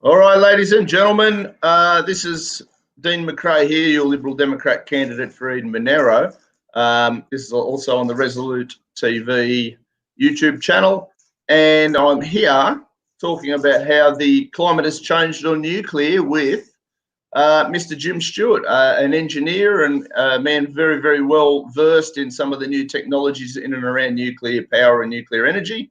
All right, ladies and gentlemen, this is Dean McRae here, your Liberal Democrat candidate for Eden Monero. This is also on the Resolute TV YouTube channel, and I'm here talking about how the climate has changed on nuclear with Mr. Jim Stewart, an engineer and a man very, very well versed in some of the new technologies in and around nuclear power and nuclear energy.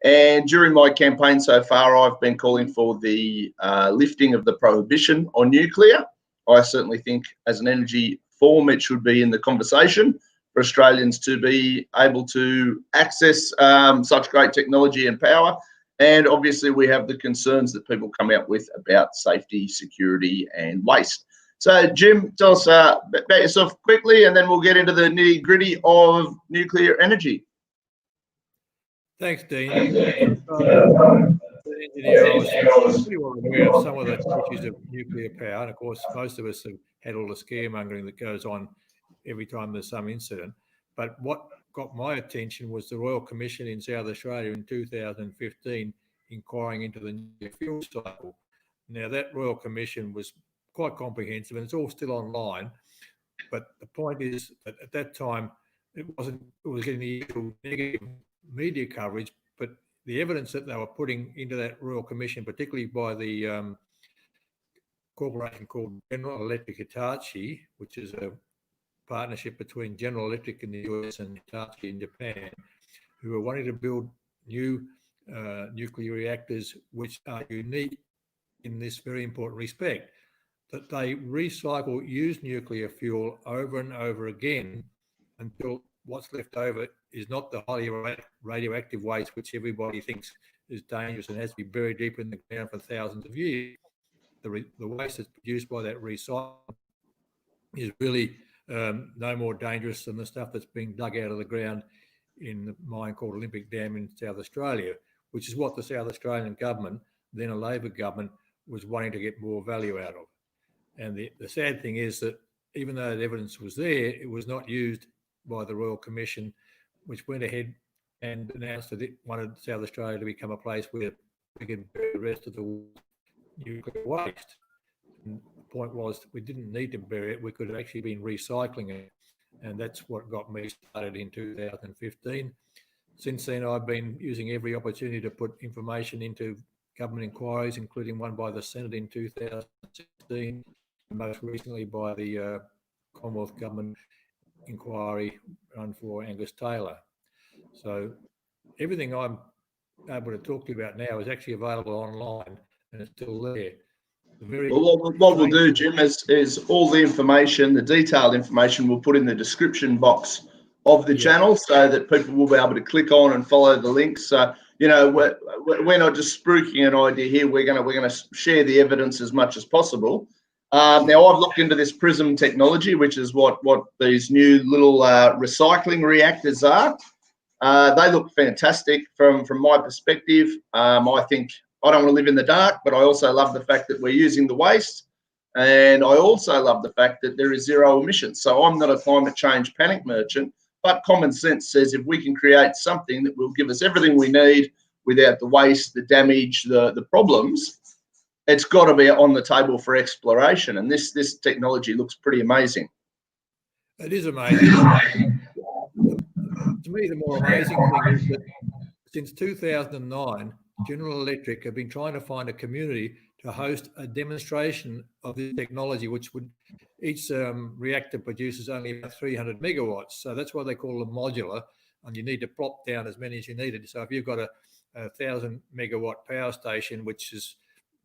And during my campaign so far, I've been calling for the lifting of the prohibition on nuclear. I certainly think as an energy form, it should be in the conversation for Australians to be able to access such great technology and power. And obviously we have the concerns that people come out with about safety, security and waste. So Jim, tell us about yourself quickly, and then we'll get into the nitty gritty of nuclear energy. Thanks, Dean. Engineer, I was pretty well aware of some of the issues of nuclear power, and of course, most of us have had all the scaremongering that goes on every time there's some incident. But what got my attention was the Royal Commission in South Australia in 2015 inquiring into the nuclear fuel cycle. Now, that Royal Commission was quite comprehensive, and it's all still online. But the point is that at that time, it was getting the usual negative media coverage, but the evidence that they were putting into that Royal Commission, particularly by the corporation called General Electric Hitachi, which is a partnership between General Electric in the US and Hitachi in Japan, who are wanting to build new nuclear reactors which are unique in this very important respect, that they recycle used nuclear fuel over and over again until what's left over is not the highly radioactive waste, which everybody thinks is dangerous and has to be buried deep in the ground for thousands of years. The waste that's produced by that recycling is really no more dangerous than the stuff that's being dug out of the ground in the mine called Olympic Dam in South Australia, which is what the South Australian government, then a Labor government, was wanting to get more value out of. And the sad thing is that even though that evidence was there, it was not used by the Royal Commission, which went ahead and announced that it wanted South Australia to become a place where we could bury the rest of the nuclear waste. And the point was we didn't need to bury it, we could have actually been recycling it. And that's what got me started in 2015. Since then, I've been using every opportunity to put information into government inquiries, including one by the Senate in 2016, and most recently by the Commonwealth Government inquiry run for Angus Taylor. So everything I'm able to talk to you about now is actually available online, and it's still there. Well, what we'll do, Jim, is all the information, the detailed information, we'll put in the description box of the channel so that people will be able to click on and follow the links. So, you know, we're not just spruiking an idea here. We're gonna share the evidence as much as possible. Now, I've looked into this PRISM technology, which is what these new little recycling reactors are. They look fantastic from my perspective. I think I don't want to live in the dark, but I also love the fact that we're using the waste. And I also love the fact that there is zero emissions. So I'm not a climate change panic merchant, but common sense says if we can create something that will give us everything we need without the waste, the damage, the problems, it's got to be on the table for exploration. And this technology looks pretty amazing. It is amazing. To me, the more amazing thing is that since 2009, General Electric have been trying to find a community to host a demonstration of this technology, which would, each reactor produces only about 300 megawatts. So that's why they call them modular, and you need to plop down as many as you needed. So if you've got a 1,000 megawatt power station, which is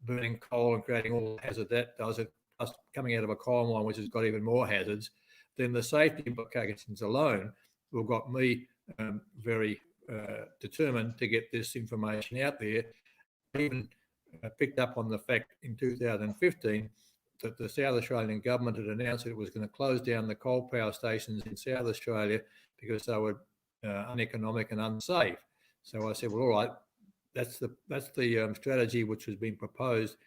burning coal and creating all the hazard that does it, plus coming out of a coal mine, which has got even more hazards, then the safety implications alone will got me very determined to get this information out there. I even picked up on the fact in 2015 that the South Australian government had announced that it was going to close down the coal power stations in South Australia because they were uneconomic and unsafe. So I said, well, all right, that's the strategy which has been proposed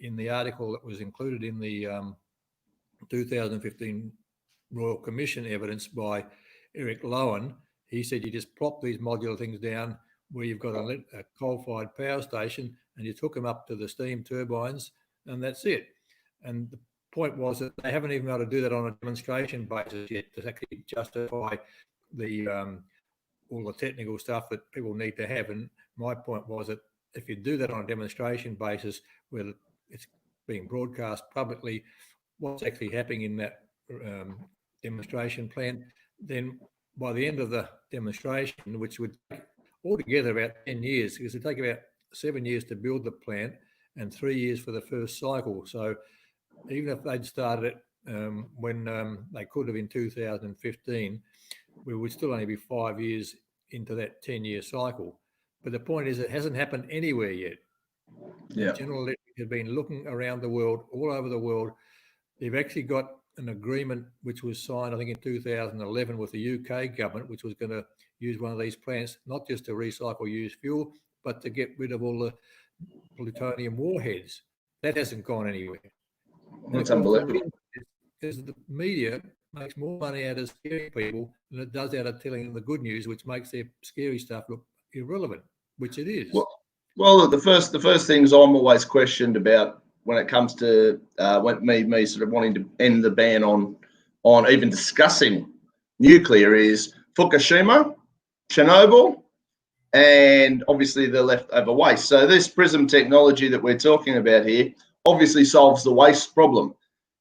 in the article that was included in the 2015 Royal Commission evidence by Eric Lowen. He said you just plop these modular things down where you've got a coal-fired power station, and you took them up to the steam turbines, and that's it. And the point was that they haven't even been able to do that on a demonstration basis yet to actually justify the all the technical stuff that people need to have. And my point was that if you do that on a demonstration basis where it's being broadcast publicly, what's actually happening in that demonstration plant, then by the end of the demonstration, which would take altogether about 10 years, because it would take about 7 years to build the plant and 3 years for the first cycle. So even if they'd started it when they could have in 2015, we would still only be 5 years into that 10-year cycle. But the point is, it hasn't happened anywhere yet. Yeah. General Electric has been looking around the world, all over the world. They've actually got an agreement which was signed, I think, in 2011 with the UK government, which was going to use one of these plants, not just to recycle used fuel, but to get rid of all the plutonium warheads. That hasn't gone anywhere. That's unbelievable. Because the media makes more money out of scaring people than it does out of telling them the good news, which makes their scary stuff look irrelevant, which it is. Well, the first things I'm always questioned about when it comes to me sort of wanting to end the ban on even discussing nuclear is Fukushima, Chernobyl, and obviously the leftover waste. So this PRISM technology that we're talking about here obviously solves the waste problem.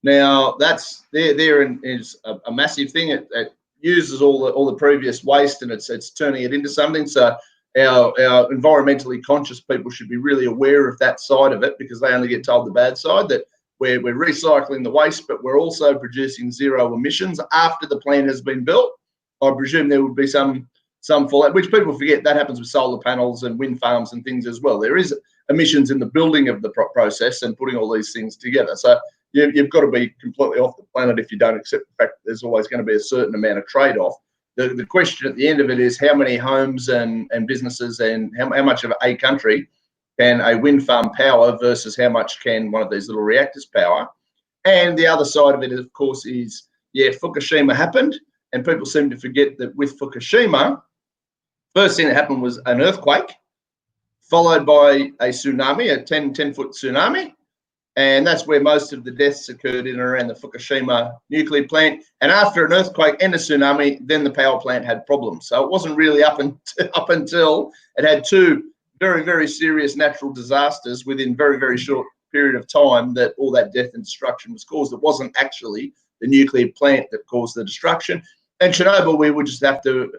Now that's is a massive thing. It uses all the previous waste and it's turning it into something. So our environmentally conscious people should be really aware of that side of it, because they only get told the bad side, that we're recycling the waste, but we're also producing zero emissions after the plant has been built. I presume there would be some fallout, which people forget that happens with solar panels and wind farms and things as well. There is emissions in the building of the process and putting all these things together. So you've got to be completely off the planet if you don't accept the fact that there's always going to be a certain amount of trade-off. The question at the end of it is how many homes and businesses and how much of a country can a wind farm power versus how much can one of these little reactors power. And the other side of it, of course, is, Fukushima happened, and people seem to forget that with Fukushima, first thing that happened was an earthquake, followed by a tsunami, a 10-foot tsunami. And that's where most of the deaths occurred in and around the Fukushima nuclear plant. And after an earthquake and a tsunami, then the power plant had problems. So it wasn't really up until it had two very, very serious natural disasters within very, very short period of time that all that death and destruction was caused. It wasn't actually the nuclear plant that caused the destruction. And Chernobyl, we would just have to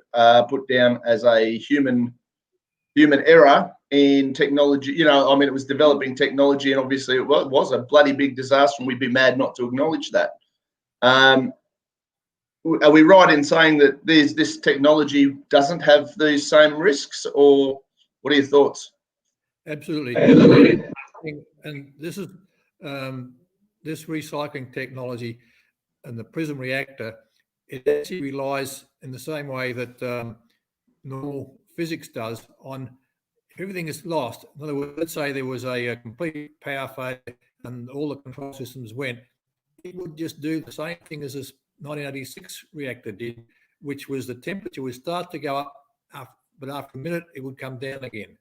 put down as a human error in technology. It was developing technology, and obviously it was a bloody big disaster, and we'd be mad not to acknowledge that. Are we right in saying that this technology doesn't have these same risks, or what are your thoughts? Absolutely. And this is this recycling technology and the PRISM reactor, it actually relies in the same way that normal physics does on if everything is lost. In other words, let's say there was a complete power failure and all the control systems went, it would just do the same thing as this 1986 reactor did, which was the temperature would start to go up, but after a minute it would come down again.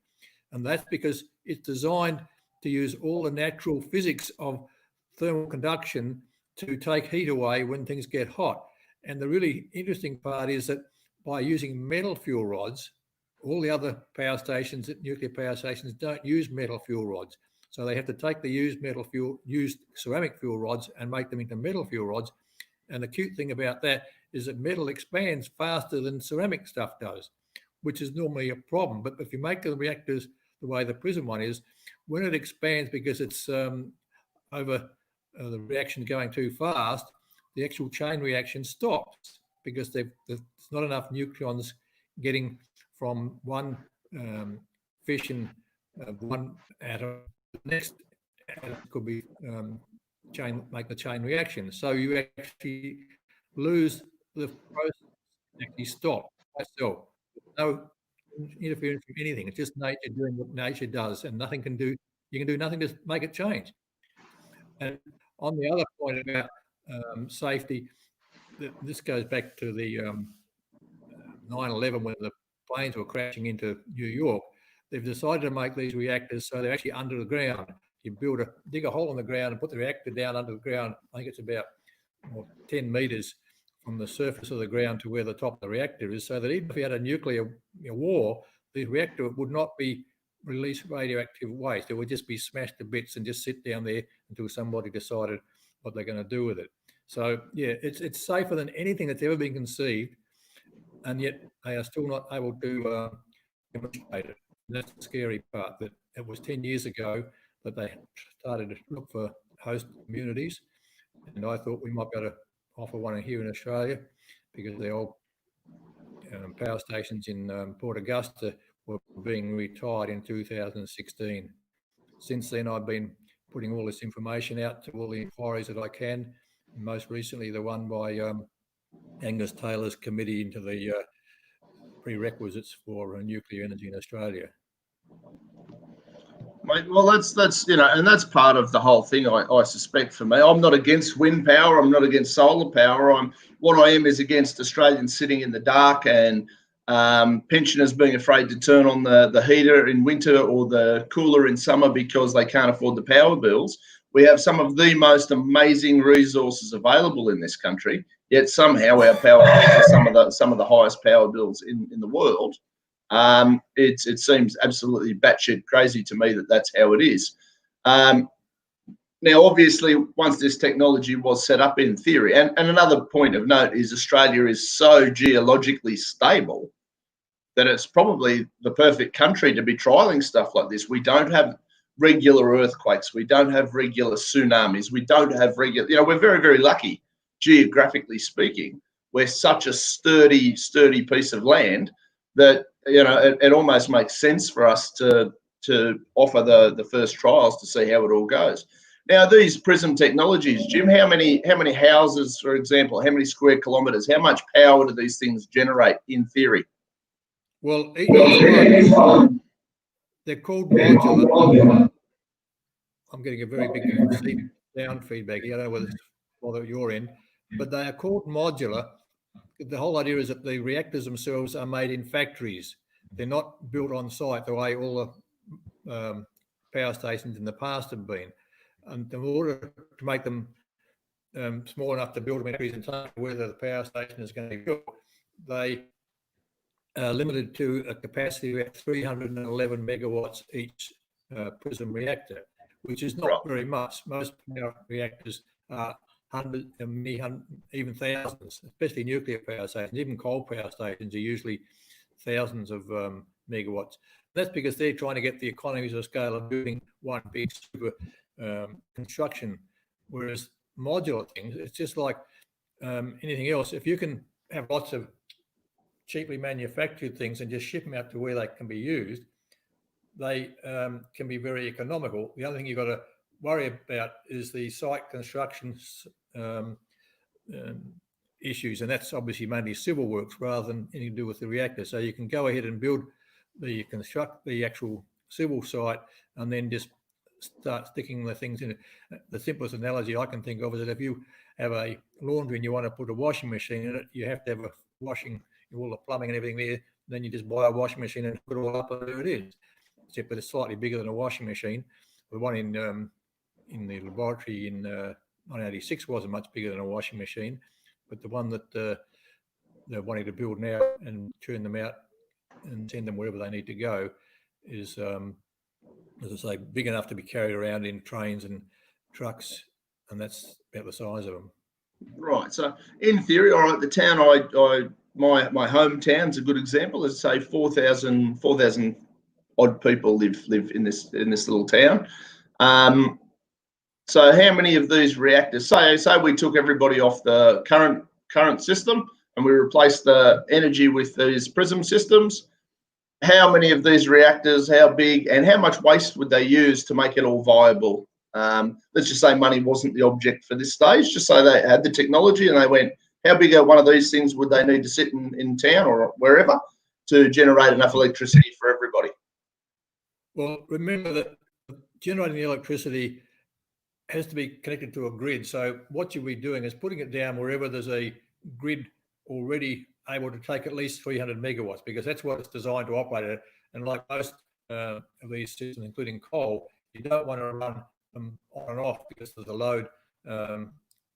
And that's because it's designed to use all the natural physics of thermal conduction to take heat away when things get hot. And the really interesting part is that by using metal fuel rods, all the other power stations, nuclear power stations, don't use metal fuel rods. So they have to take the used ceramic fuel rods and make them into metal fuel rods. And the cute thing about that is that metal expands faster than ceramic stuff does, which is normally a problem. But if you make the reactors the way the PRISM one is, when it expands because it's over the reaction going too fast, the actual chain reaction stops because there's not enough neutrons getting from one fission one atom to the next atom could be make the chain reaction. So you actually lose the process, actually stop itself. No interference from anything. It's just nature doing what nature does, and you can do nothing to make it change. And on the other point about safety, this goes back to the 9/11 when the planes were crashing into New York. they've decided to make these reactors so they're actually under the ground. You dig a hole in the ground and put the reactor down under the ground. I think it's about 10 meters from the surface of the ground to where the top of the reactor is, so that even if you had a nuclear war, the reactor would not be release radioactive waste. It would just be smashed to bits and just sit down there until somebody decided what they're going to do with it. So yeah, it's safer than anything that's ever been conceived, and yet they are still not able to demonstrate it. And that's the scary part, that it was 10 years ago that they started to look for host communities, and I thought we might be able to offer one here in Australia, because the old power stations in Port Augusta were being retired in 2016. Since then, I've been putting all this information out to all the inquiries that I can. And most recently, the one by Angus Taylor's committee into the prerequisites for nuclear energy in Australia. Mate, well, that's and that's part of the whole thing. I suspect for me, I'm not against wind power. I'm not against solar power. What I am is against Australians sitting in the dark and pensioners being afraid to turn on the heater in winter or the cooler in summer because they can't afford the power bills. We have some of the most amazing resources available in this country, yet somehow our power bills are some of the highest power bills in the world. It seems absolutely batshit crazy to me that that's how it is. Now, obviously, once this technology was set up in theory, and another point of note is Australia is so geologically stable that it's probably the perfect country to be trialling stuff like this. We don't have regular earthquakes. We don't have regular tsunamis. We don't have regular, we're very, very lucky, geographically speaking. We're such a sturdy piece of land that, it almost makes sense for us to offer the first trials to see how it all goes. Now, these PRISM technologies, Jim, how many houses, for example, how many square kilometres, how much power do these things generate in theory? Well, each one, they're called modular. I'm getting a very big sound feedback here. I don't know whether you're in, but they are called modular. The whole idea is that the reactors themselves are made in factories. They're not built on site the way all the power stations in the past have been. And in order to make them small enough to build them in factories and time whether the power station is going to be built, they are limited to a capacity of 311 megawatts each PRISM reactor, which is not very much. Most power reactors are hundreds, even thousands, especially nuclear power stations. Even coal power stations are usually thousands of megawatts. That's because they're trying to get the economies of scale of building one big super construction. Whereas modular things, it's just like anything else. If you can have lots of cheaply manufactured things and just ship them out to where they can be used, they can be very economical. The other thing you've got to worry about is the site construction issues, and that's obviously mainly civil works rather than anything to do with the reactor. So you can go ahead and construct the actual civil site and then just start sticking the things in it. The simplest analogy I can think of is that if you have a laundry and you want to put a washing machine in it, you have to have a washing, all the plumbing and everything there. Then you just buy a washing machine and put it all up, and there it is. Except that it's slightly bigger than a washing machine. The one in the laboratory in 1986 wasn't much bigger than a washing machine, but the one that they're wanting to build now and turn them out and send them wherever they need to go is, as I say, big enough to be carried around in trains and trucks, and that's about the size of them. Right. So, in theory, all right, the town my hometown's a good example. Let's say 4,000 odd people live in this little town. So how many of these reactors, say we took everybody off the current system and we replaced the energy with these PRISM systems, how many of these reactors, how big, and how much waste would they use to make it all viable? Let's just say money wasn't the object for this stage, just say they had the technology and they went, how big one of these things would they need to sit in town or wherever to generate enough electricity for everybody? Well, remember that generating the electricity has to be connected to a grid. So what you'll be doing is putting it down wherever there's a grid already able to take at least 300 megawatts, because that's what it's designed to operate at. And like most of these systems, including coal, you don't want to run them on and off because the load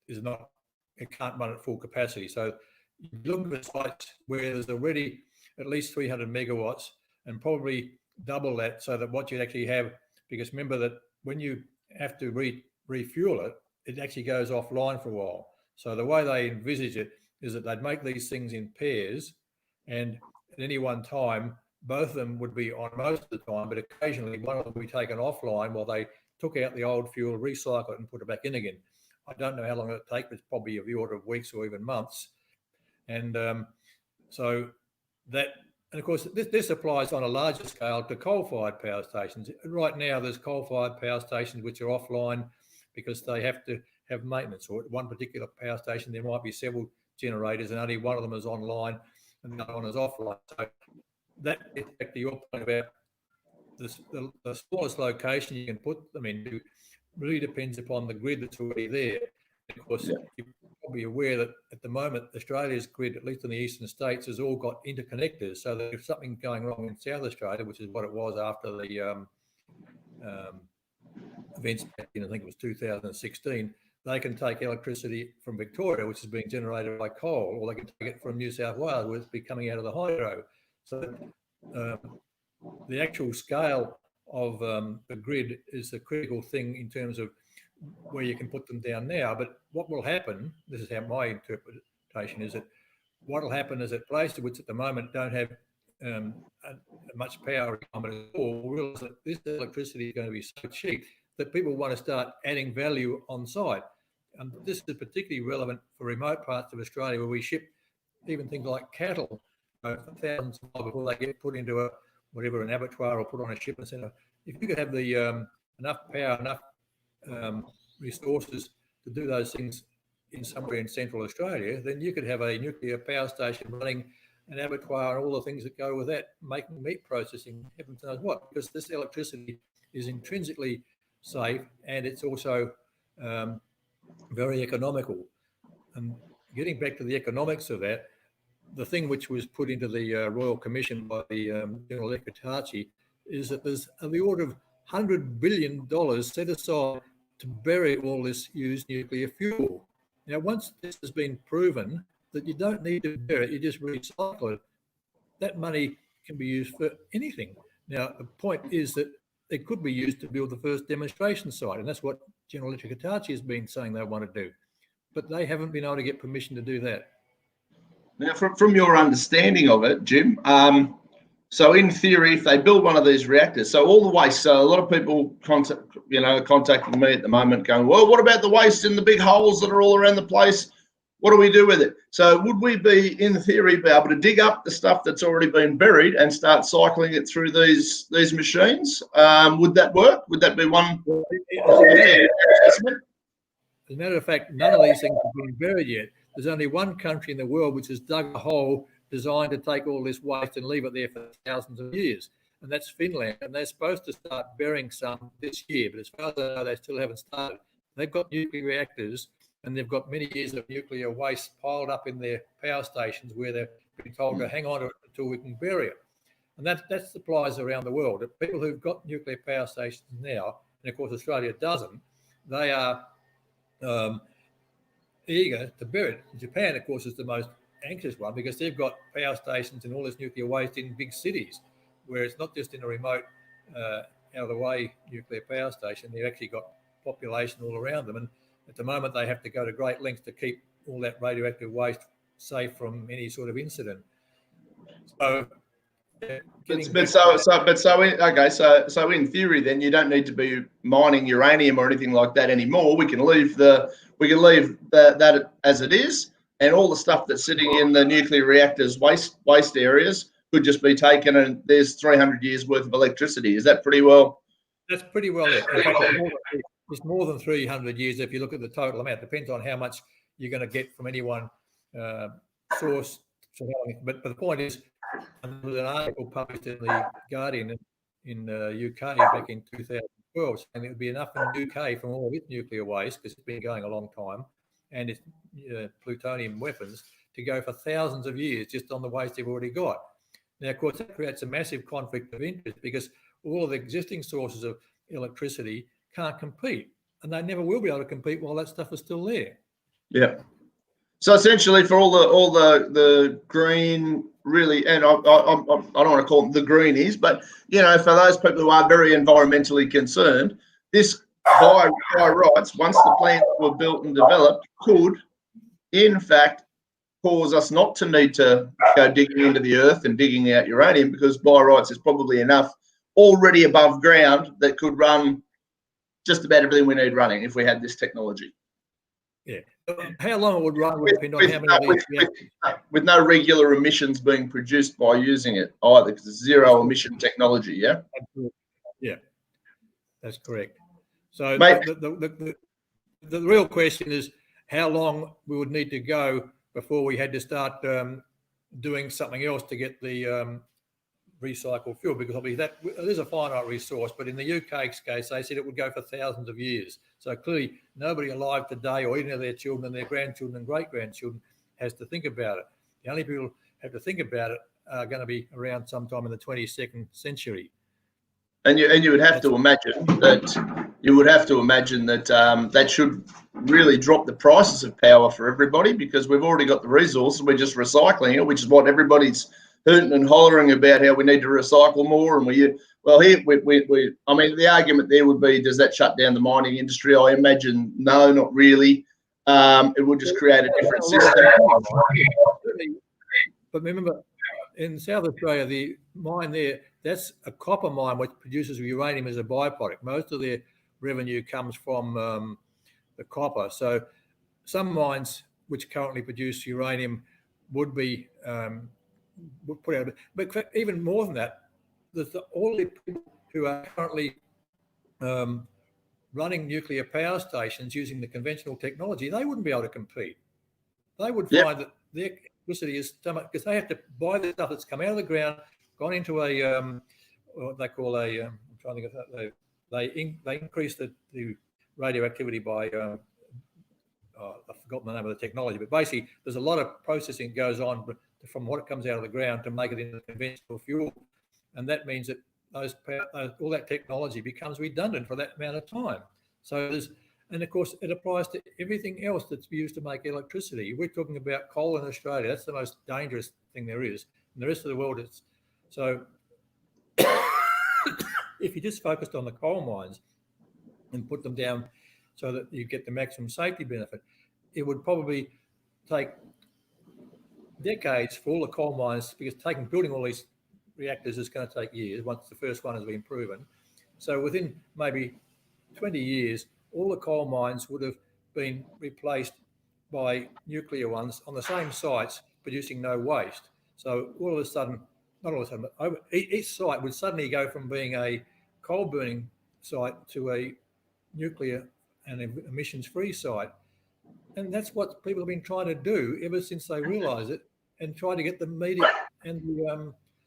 is not, it can't run at full capacity. So you look at sites where there's already at least 300 megawatts and probably double that, so that what you actually have, because remember that when you have to refuel it, it actually goes offline for a while. So the way they envisage it is that they'd make these things in pairs, and at any one time, both of them would be on most of the time, but occasionally one of them would be taken offline while they took out the old fuel, recycle it and put it back in again. I don't know how long it would take, but it's probably of the order of weeks or even months. And so that, and of course, this applies on a larger scale to coal-fired power stations. Right now, there's coal-fired power stations which are offline because they have to have maintenance, or at one particular power station, there might be several generators and only one of them is online and the other one is offline. So that is back to your point about the smallest location you can put them into really depends upon the grid that's already there. And of course, you're probably aware that at the moment, Australia's grid, at least in the eastern states, has all got interconnectors. So that if something's going wrong in South Australia, which is what it was after the events back in, I think it was 2016, they can take electricity from Victoria, which is being generated by coal, or they can take it from New South Wales, where it's be coming out of the hydro. So the actual scale of the grid is the critical thing in terms of where you can put them down now. But what will happen, this is how my interpretation is, that what will happen is that places which at the moment don't have much power requirement at all will realise that this electricity is going to be so cheap that people want to start adding value on site. And this is particularly relevant for remote parts of Australia where we ship even things like cattle thousands of miles before they get put into an abattoir or put on a shipping centre. If you could have the enough power, enough resources to do those things in somewhere in central Australia, then you could have a nuclear power station running an abattoir and all the things that go with that, making meat processing, heaven knows what, because this electricity is intrinsically safe and it's also very economical. And getting back to the economics of that, the thing which was put into the Royal Commission by the General Hitachi is that there's the order of $100 billion set aside to bury all this used nuclear fuel. Now, once this has been proven that you don't need to bury it, you just recycle it, that money can be used for anything. Now, the point is that it could be used to build the first demonstration site, and that's what General Electric Hitachi has been saying they want to do. But they haven't been able to get permission to do that. Now, from your understanding of it, Jim, so in theory, if they build one of these reactors, so all the waste, so a lot of people contacting me at the moment going, well, what about the waste in the big holes that are all around the place? What do we do with it? So would we be, in theory, be able to dig up the stuff that's already been buried and start cycling it through these machines? Would that work? Would that be one? As a matter of fact, none of these things have been buried yet. There's only one country in the world which has dug a hole designed to take all this waste and leave it there for thousands of years, and that's Finland. And they're supposed to start burying some this year, but as far as I know, they still haven't started. They've got nuclear reactors, and they've got many years of nuclear waste piled up in their power stations where they've been told to hang on to it until we can bury it. And that applies around the world. The people who've got nuclear power stations now, and of course Australia doesn't, they are eager to bury it. Japan, of course, is the most anxious one because they've got power stations and all this nuclear waste in big cities, where it's not just in a remote, out of the way nuclear power station. They've actually got population all around them, and at the moment they have to go to great lengths to keep all that radioactive waste safe from any sort of incident. So. So in theory, then you don't need to be mining uranium or anything like that anymore. We can leave that as it is, and all the stuff that's sitting in the nuclear reactors waste areas could just be taken, and there's 300 years worth of electricity. Is that pretty well? That's pretty well it. In fact, it's more than 300 years if you look at the total amount. It depends on how much you're going to get from any one source. But the point is, there was an article published in the Guardian in UK back in 2012 saying it would be enough in the UK from all of its nuclear waste, because it's been going a long time, and its plutonium weapons, to go for thousands of years just on the waste they've already got. Now, of course, that creates a massive conflict of interest, because all of the existing sources of electricity can't compete, and they never will be able to compete while that stuff is still there. Yeah. So essentially, for all the green, really, and I don't want to call them the greenies, but you know, for those people who are very environmentally concerned, this by rights, once the plants were built and developed, could in fact cause us not to need to go digging into the earth and digging out uranium, because by rights there's probably enough already above ground that could run just about everything we need running if we had this technology. Yeah. How long it would run would depend on how many of these with no regular emissions being produced by using it either, because it's zero emission technology. Yeah. Yeah, that's correct. So Mate, the real question is how long we would need to go before we had to start doing something else to get the recycled fuel, because obviously that there's a finite resource, but in the UK's case, they said it would go for thousands of years. So clearly nobody alive today, or even their children and their grandchildren and great-grandchildren, has to think about it. The only people who have to think about it are going to be around sometime in the 22nd century. And you would have to imagine that that should really drop the prices of power for everybody, because we've already got the resources, we're just recycling it, which is what everybody's hooting and hollering about, how we need to recycle more. And I mean, the argument there would be, does that shut down the mining industry? I imagine no, not really. It would just create a different system. But remember, in South Australia, the mine there, that's a copper mine which produces uranium as a byproduct. Most of their revenue comes from the copper. So some mines which currently produce uranium would be would put out. But even more than that, all the people who are currently running nuclear power stations using the conventional technology, they wouldn't be able to compete. They would find that their electricity is so much, because they have to buy the stuff that's come out of the ground, gone into a what they call a I'm trying to think of that, they increase the radioactivity by I've forgotten the name of the technology, but basically there's a lot of processing goes on from what comes out of the ground to make it into conventional fuel, and that means that all that technology becomes redundant for that amount of time. So and of course it applies to everything else that's used to make electricity. We're talking about coal in Australia. That's the most dangerous thing there is. And the rest of the world is. So if you just focused on the coal mines and put them down so that you get the maximum safety benefit, it would probably take decades for all the coal mines, because building all these reactors is going to take years once the first one has been proven. So within maybe 20 years, all the coal mines would have been replaced by nuclear ones on the same sites, producing no waste. So all of a sudden, not all of a sudden, but each site would suddenly go from being a coal burning site to a nuclear and emissions-free site. And that's what people have been trying to do ever since they realised it, and try to get the media and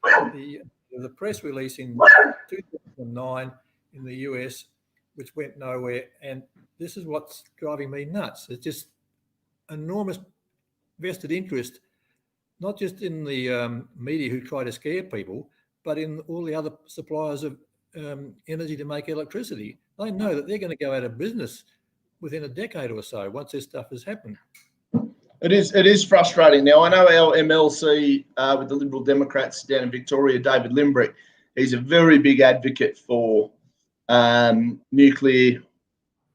the press release in 2009 in the US, which went nowhere. And this is what's driving me nuts. It's just enormous vested interest, not just in the media who try to scare people, but in all the other suppliers of energy to make electricity. They know that they're going to go out of business within a decade or so once this stuff has happened. It is frustrating. Now, I know our MLC with the Liberal Democrats down in Victoria, David Limbrick, he's a very big advocate for nuclear,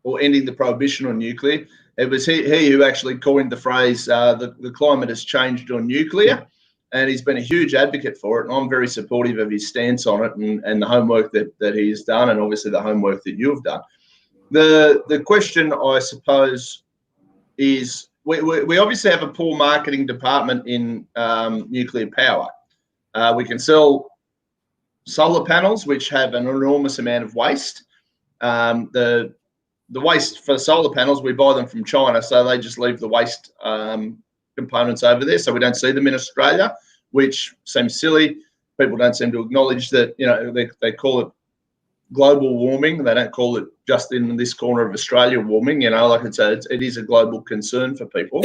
or ending the prohibition on nuclear. It was he who actually coined the phrase, the climate has changed on nuclear, and he's been a huge advocate for it. And I'm very supportive of his stance on it, and the homework that he has done, and obviously the homework that you have done. The question, I suppose, is we obviously have a poor marketing department in nuclear power. We can sell solar panels, which have an enormous amount of waste. The waste for solar panels, we buy them from China, so they just leave the waste components over there, so we don't see them in Australia, which seems silly. People don't seem to acknowledge that, you know, they call it global warming. They don't call it just in this corner of Australia warming, you know, like it is a global concern for people.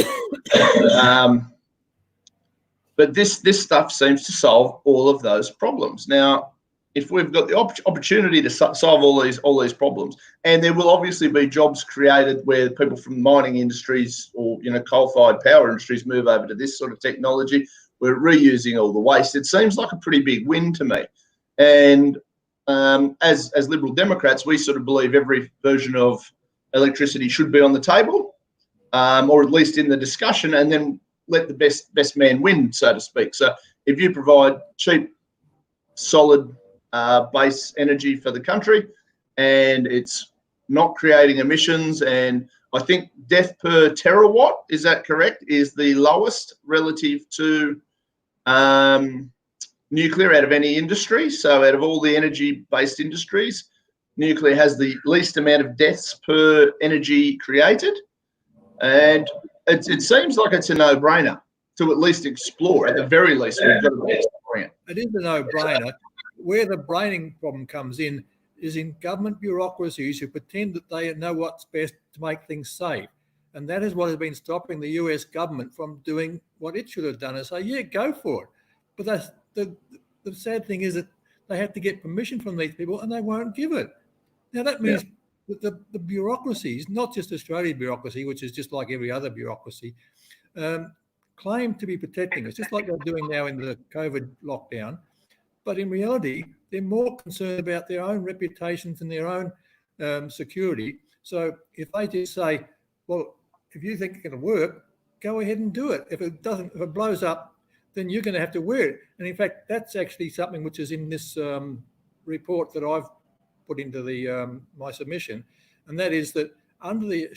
But this stuff seems to solve all of those problems. Now, if we've got the opportunity to solve all these problems, and there will obviously be jobs created where people from mining industries or coal-fired power industries move over to this sort of technology. We're reusing all the waste. It seems like a pretty big win to me. And as Liberal Democrats, we sort of believe every version of electricity should be on the table, or at least in the discussion, and then let the best man win, so to speak. So if you provide cheap, solid base energy for the country, and it's not creating emissions, and I think death per terawatt, is that correct, is the lowest relative to nuclear out of any industry. So out of all the energy-based industries, nuclear has the least amount of deaths per energy created. And it seems like it's a no-brainer to at least explore. At the very least, we've got to be exploring it. It is a no-brainer. Where the braining problem comes in is in government bureaucracies who pretend that they know what's best to make things safe. And that is what has been stopping the US government from doing what it should have done and say, yeah, go for it. But that's the sad thing is that they have to get permission from these people and they won't give it. Now, that means that the bureaucracies, not just Australian bureaucracy, which is just like every other bureaucracy, claim to be protecting us, just like they're doing now in the COVID lockdown. But in reality, they're more concerned about their own reputations and their own security. So if they just say, well, if you think it's going to work, go ahead and do it. If it doesn't, if it blows up, then you're going to have to wear it. And in fact, that's actually something which is in this report that I've put into the my submission, and that is that under the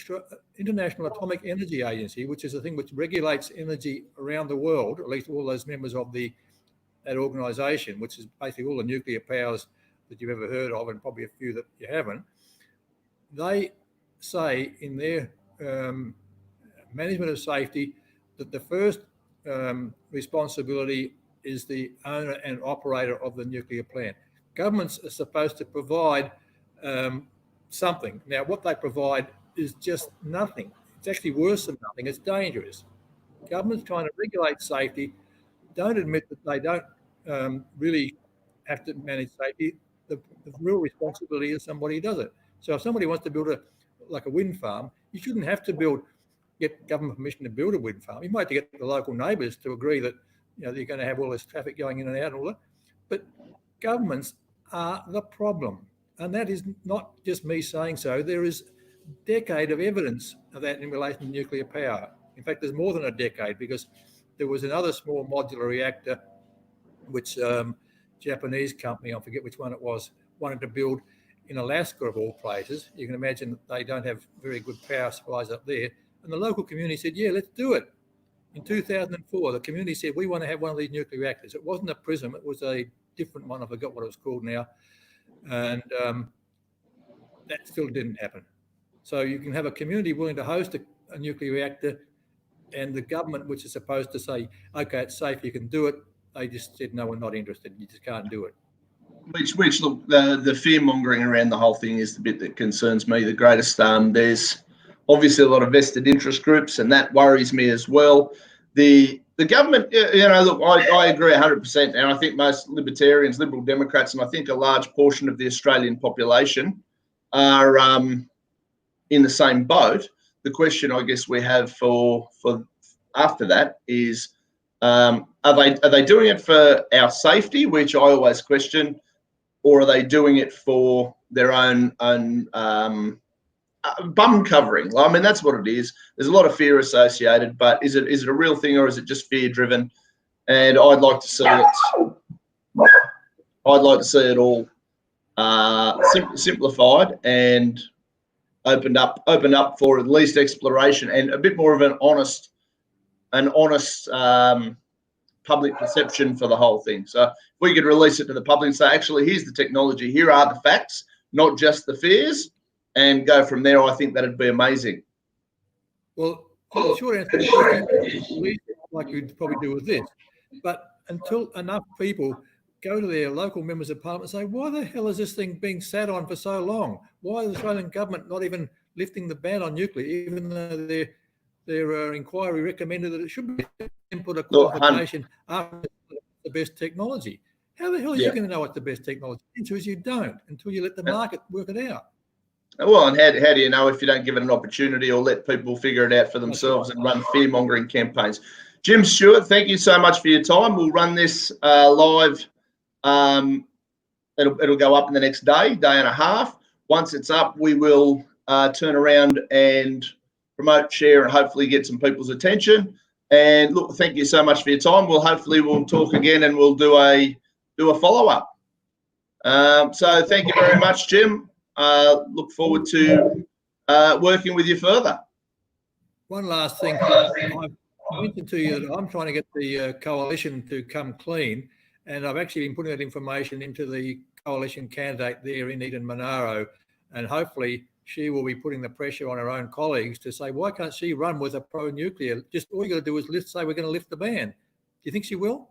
International Atomic Energy Agency, which is a thing which regulates energy around the world, at least all those members of that organisation, which is basically all the nuclear powers that you've ever heard of, and probably a few that you haven't, they say in their management of safety that the first responsibility is the owner and operator of the nuclear plant. Governments are supposed to provide something. Now, what they provide is just nothing. It's actually worse than nothing. It's dangerous. Governments trying to regulate safety don't admit that they don't really have to manage safety. The real responsibility is somebody who does it. So if somebody wants to build a wind farm, you shouldn't have to get government permission to build a wind farm. You might have to get the local neighbours to agree that you're going to have all this traffic going in and out and all that. But governments are the problem. And that is not just me saying so. There is a decade of evidence of that in relation to nuclear power. In fact, there's more than a decade, because there was another small modular reactor which Japanese company, I forget which one it was, wanted to build in Alaska of all places. You can imagine that they don't have very good power supplies up there. And the local community said, yeah, let's do it. In 2004, the community said, we want to have one of these nuclear reactors. It wasn't a PRISM, it was a different one. I forgot what it was called now. And that still didn't happen. So you can have a community willing to host a nuclear reactor, and the government, which is supposed to say, okay, it's safe, you can do it, they just said, no, we're not interested. You just can't do it. Which look, the fear mongering around the whole thing is the bit that concerns me the greatest. There's obviously a lot of vested interest groups, and that worries me as well. The government, look, I agree 100%, and I think most libertarians, Liberal Democrats, and I think a large portion of the Australian population are in the same boat. The question I guess we have for after that is, are they doing it for our safety, which I always question, or are they doing it for their own bum covering? I mean, that's what it is. There's a lot of fear associated, but is it a real thing, or is it just fear driven? And I'd like to see it all simplified and opened up for at least exploration and a bit more of an honest public perception for the whole thing. So if we could release it to the public and say, actually, here's the technology, here are the facts, not just the fears, and go from there, I think that'd be amazing. Well, the short answer to the question is like you'd probably do with this. But until enough people go to their local members of parliament and say, why the hell is this thing being sat on for so long? Why is the Australian government not even lifting the ban on nuclear, even though their inquiry recommended that it should be, and put a qualification after the best technology? How the hell are you going to know what the best technology is? Because you don't until you let the market work it out. Well, and how do you know if you don't give it an opportunity or let people figure it out for themselves and run fear-mongering campaigns? Jim Stewart, thank you so much for your time. We'll run this live. It'll go up in the next day and a half. Once it's up, we will turn around and promote, share, and hopefully get some people's attention. And look, thank you so much for your time. We'll talk again and we'll do a follow-up. So thank you very much, Jim. Look forward to working with you further. One last thing. I mentioned to you that I'm trying to get the coalition to come clean, and I've actually been putting that information into the coalition candidate there in Eden Monaro, and hopefully she will be putting the pressure on her own colleagues to say, why can't she run with a pro-nuclear? Just all you got to do is say we're going to lift the ban. Do you think she will?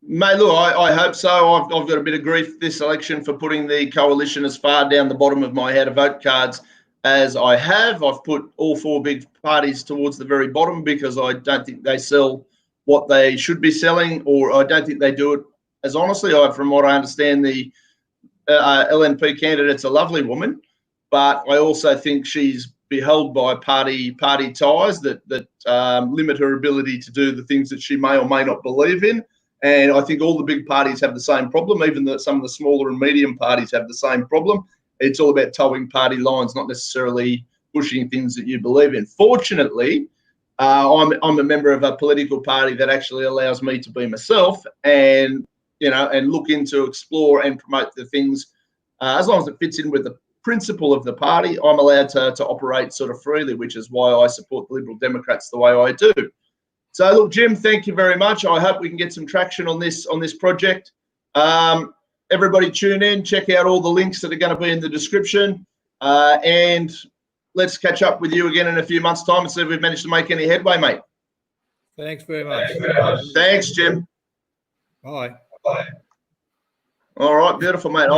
Mate, look, I hope so. I've got a bit of grief this election for putting the coalition as far down the bottom of my how to vote cards as I have. I've put all four big parties towards the very bottom because I don't think they sell what they should be selling, or I don't think they do it as honestly. From what I understand, the LNP candidate's a lovely woman, but I also think she's beheld by party ties that limit her ability to do the things that she may or may not believe in. And I think all the big parties have the same problem, even some of the smaller and medium parties have the same problem. It's all about towing party lines, not necessarily pushing things that you believe in. Fortunately, I'm a member of a political party that actually allows me to be myself and look into, explore and promote the things as long as it fits in with the principle of the party. I'm allowed to operate sort of freely, which is why I support the Liberal Democrats the way I do. So look, Jim, thank you very much. I hope we can get some traction on this project. Everybody tune in, check out all the links that are going to be in the description, and let's catch up with you again in a few months' time and see if we've managed to make any headway, mate. Thanks very much. Thanks, Jim. Bye. All right, beautiful, mate.